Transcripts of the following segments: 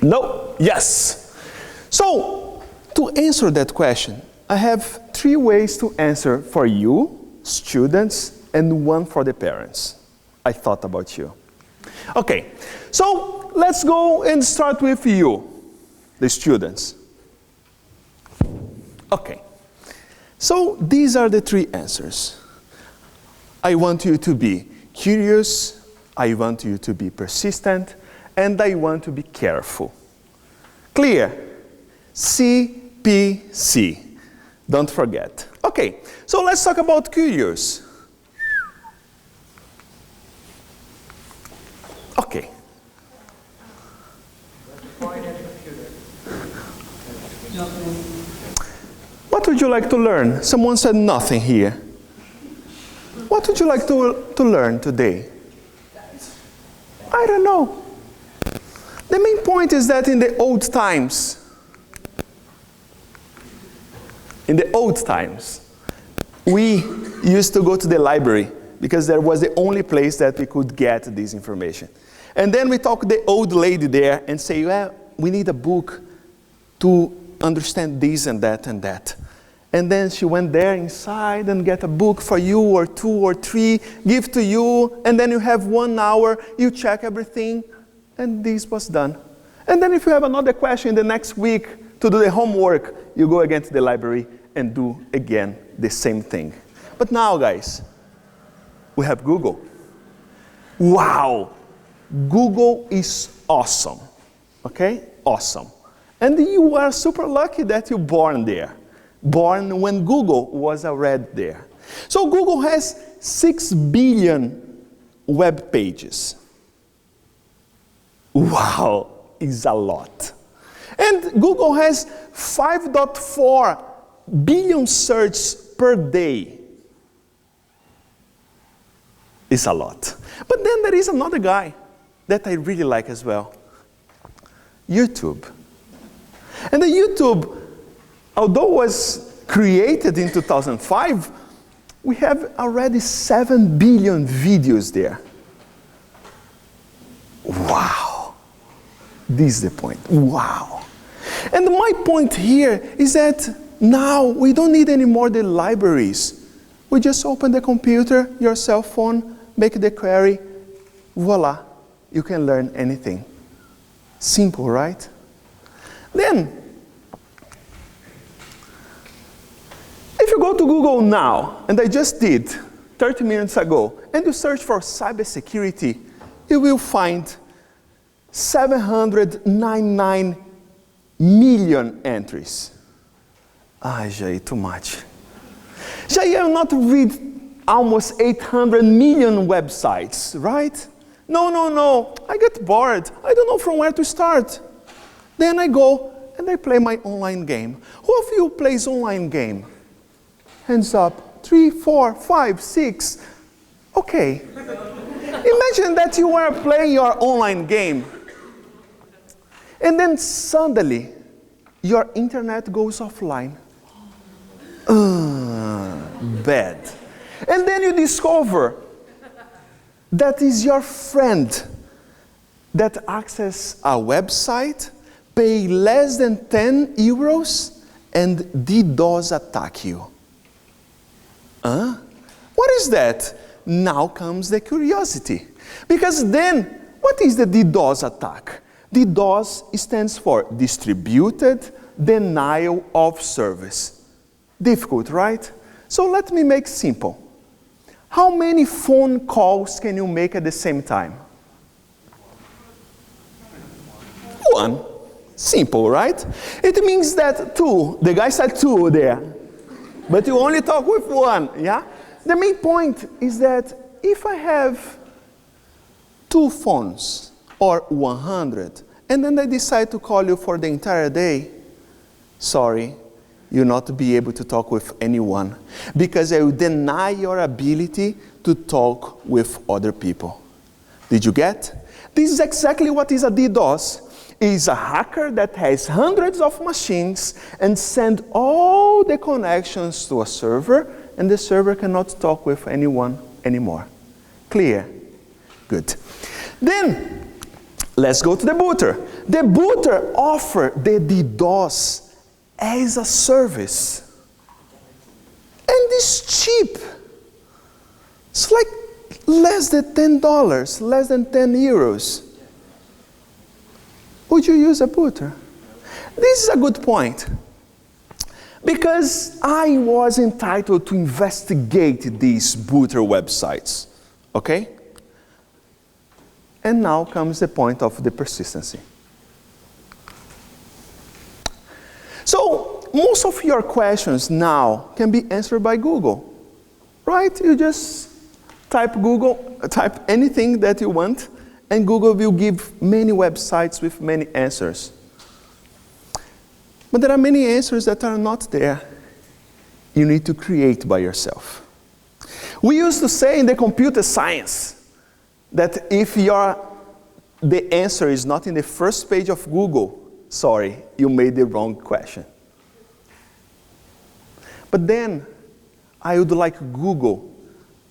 No? Yes. So, to answer that question, I have 3 ways to answer for you, students, and 1 for the parents. I thought about you. Okay, so let's go and start with you, the students. Okay, so these are the 3 answers. I want you to be curious, I want you to be persistent, and I want to be careful. Clear? CPC. Don't forget. Okay, so let's talk about curious. Okay. What would you like to learn? Someone said nothing here. What would you like to learn today? I don't know. The main point is that in the old times, we used to go to the library because that was the only place that we could get this information. And then we talk to the old lady there and say, well, we need a book to understand this and that and that. And then she went there inside and get a book for you, or 2 or 3, give to you, and then you have 1 hour, you check everything, and this was done. And then if you have another question the next week to do the homework, you go again to the library and do again the same thing. But now, guys, we have Google. Wow! Google is awesome. Okay? Awesome. And you are super lucky that you're born there. Born when Google was already there. So Google has 6 billion web pages. Wow, is a lot. And Google has 5.4 billion searches per day. It's a lot. But then there is another guy that I really like as well. YouTube. And the YouTube, although was created in 2005, we have already 7 billion videos there. Wow. This is the point. Wow. And my point here is that now we don't need any more the libraries. We just open the computer, your cell phone, make the query, voila, you can learn anything. Simple, right? Then, if you go to Google now, and I just did 30 minutes ago, and you search for cybersecurity, you will find 799 million entries. Ah, Jair, too much. Jair, I not read almost 800 million websites, right? No, I get bored. I don't know from where to start. Then I go and I play my online game. Who of you plays online game? Hands up. 3, 4, 5, 6. Okay. Imagine that you are playing your online game. And then suddenly, your internet goes offline. Bad. And then you discover that is your friend that access a website, pay less than 10 euros, and DDoS attack you. What is that? Now comes the curiosity. Because then, what is the DDoS attack? DDoS stands for Distributed Denial of Service. Difficult, right? So let me make simple. How many phone calls can you make at the same time? 1. Simple, right? It means that 2. The guy said 2 there. But you only talk with 1, yeah? The main point is that if I have 2 phones or 100, and then I decide to call you for the entire day, sorry, you'll not be able to talk with anyone, because I will deny your ability to talk with other people. Did you get? This is exactly what is a DDoS. It is a hacker that has hundreds of machines and send all the connections to a server, and the server cannot talk with anyone anymore. Clear? Good. Then, Let's go to the booter. The booter offers the DDoS as a service. And it's cheap. It's like less than $10, less than 10 euros. Would you use a booter? This is a good point. Because I was entitled to investigate these booter websites. Okay? And now comes the point of the persistency. So, most of your questions now can be answered by Google. Right? You just type anything that you want, and Google will give many websites with many answers. But there are many answers that are not there. You need to create by yourself. We used to say in the computer science that if the answer is not in the first page of Google, sorry, you made the wrong question. But then, I would like Google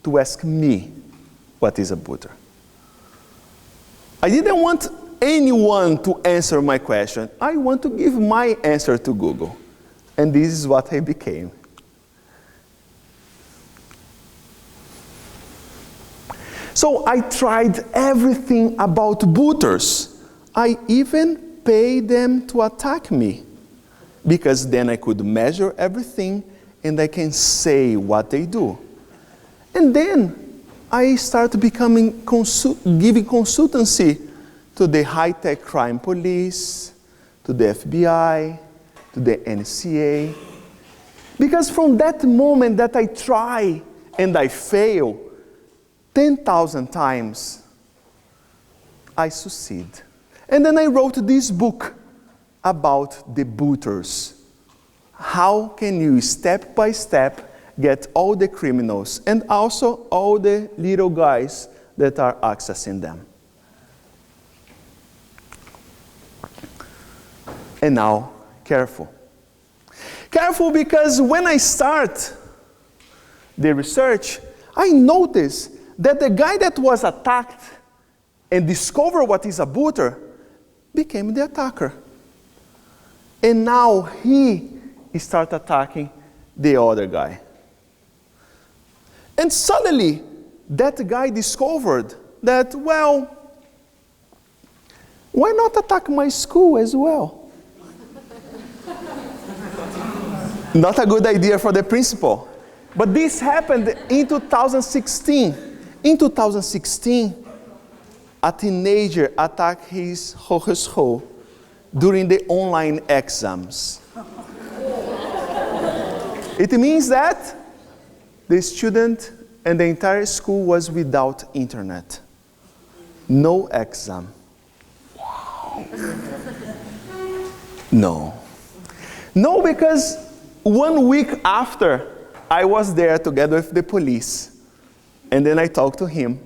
to ask me what is a booter. I didn't want anyone to answer my question. I want to give my answer to Google. And this is what I became. So I tried everything about booters. I even paid them to attack me, because then I could measure everything and I can say what they do. And then I started giving consultancy to the high-tech crime police, to the FBI, to the NCA. Because from that moment that I try and I fail 10,000 times, I succeed. And then I wrote this book about the booters. How can you, step by step, get all the criminals and also all the little guys that are accessing them. And now, careful. Careful, because when I start the research, I noticed that the guy that was attacked and discovered what is a booter became the attacker. And now he started attacking the other guy. And suddenly, that guy discovered that, well, why not attack my school as well? Not a good idea for the principal. But this happened in 2016. In 2016, a teenager attacked his school during the online exams. It means that the student and the entire school was without internet. No exam. Wow. No, because 1 week after, I was there together with the police. And then I talked to him.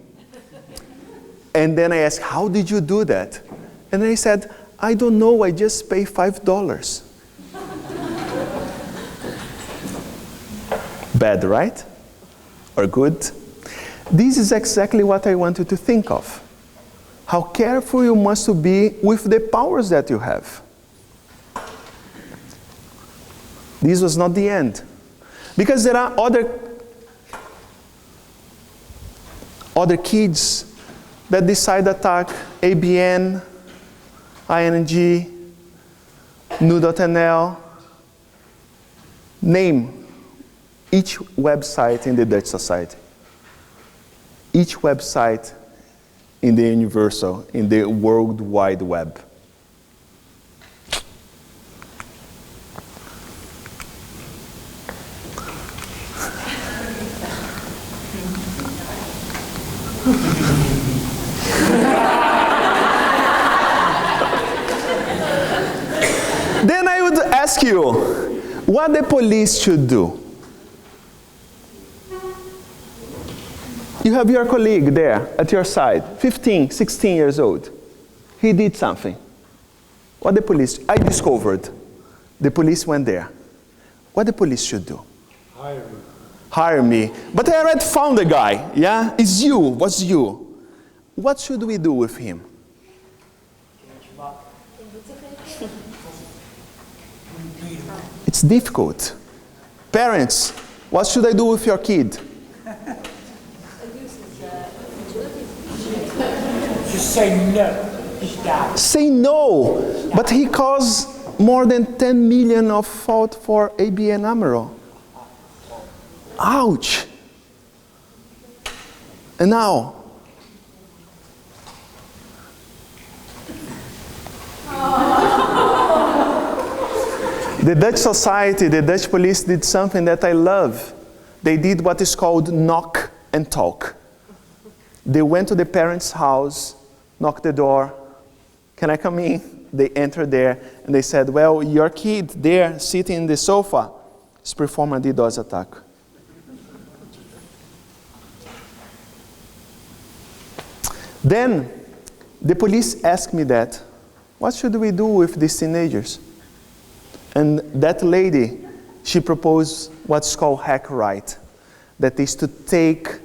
And then I asked, how did you do that? And he said, I don't know, I just paid $5. Bad, right? Or good? This is exactly what I want you to think of. How careful you must be with the powers that you have. This was not the end. Because there are other kids that decide to attack ABN, ING, Nu.nl. Name each website in the Dutch society. Each website in the universal, in the World Wide Web. Then I would ask you, what the police should do. You have your colleague there at your side, 15, 16 years old. He did something. What the police, I discovered. The police went there. What the police should do? Hire me. Hire me. But I already found the guy, yeah? It's you, what's you? What should we do with him? It's difficult. Parents, what should I do with your kid? Just say no. Say no, but he caused more than 10 million of fault for ABN AMRO. Ouch. And now, the Dutch society, the Dutch police did something that I love. They did what is called knock and talk. They went to the parents' house, knocked the door. Can I come in? They entered there and they said, well, your kid there sitting in the sofa is performing a DDoS attack. Then the police asked me that, what should we do with these teenagers? And that lady, she proposed what's called hack right. That is to take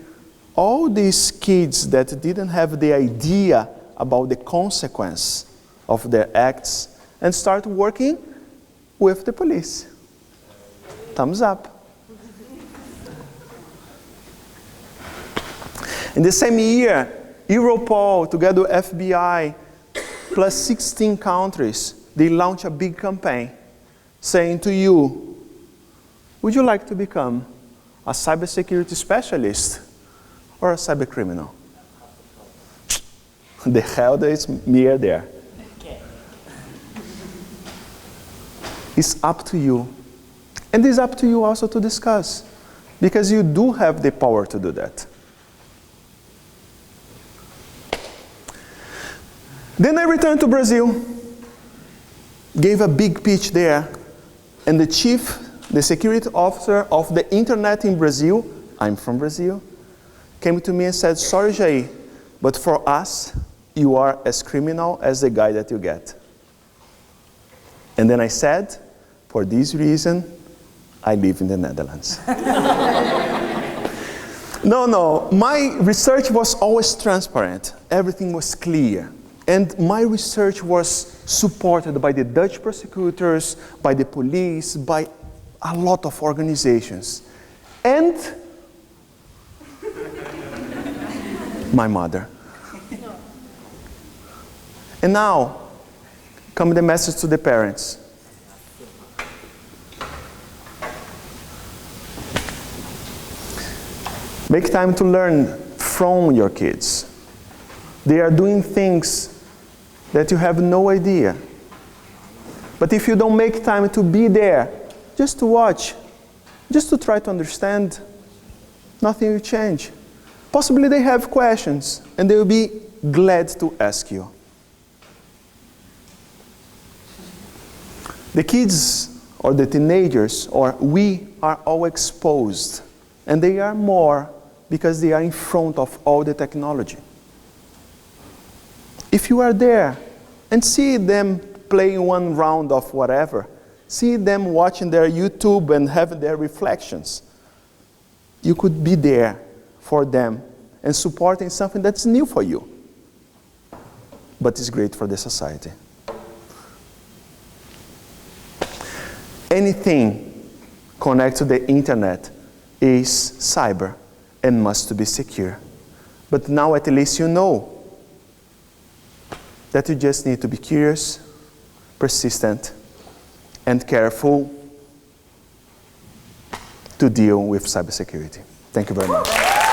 all these kids that didn't have the idea about the consequence of their acts and start working with the police. Thumbs up. In the same year, Europol, together with FBI, plus 16 countries, they launched a big campaign saying to you, would you like to become a cybersecurity specialist or a cyber criminal? The hell there is mere there. It's up to you. And it's up to you also to discuss, because you do have the power to do that. Then I returned to Brazil, gave a big pitch there, and the chief, the security officer of the internet in Brazil, I'm from Brazil, came to me and said, sorry Jair, but for us, you are as criminal as the guy that you get. And then I said, for this reason, I live in the Netherlands. No, my research was always transparent. Everything was clear. And my research was supported by the Dutch prosecutors, by the police, by a lot of organizations. And my mother. And now, come the message to the parents. Make time to learn from your kids. They are doing things that you have no idea. But if you don't make time to be there, just to watch, just to try to understand, nothing will change. Possibly they have questions, and they will be glad to ask you. The kids, or the teenagers, or we are all exposed, and they are more because they are in front of all the technology. If you are there and see them playing one round of whatever, see them watching their YouTube and having their reflections, you could be there for them and supporting something that's new for you, but is great for the society. Anything connected to the internet is cyber and must be secure. But now at least you know that you just need to be curious, persistent, and careful to deal with cybersecurity. Thank you very much.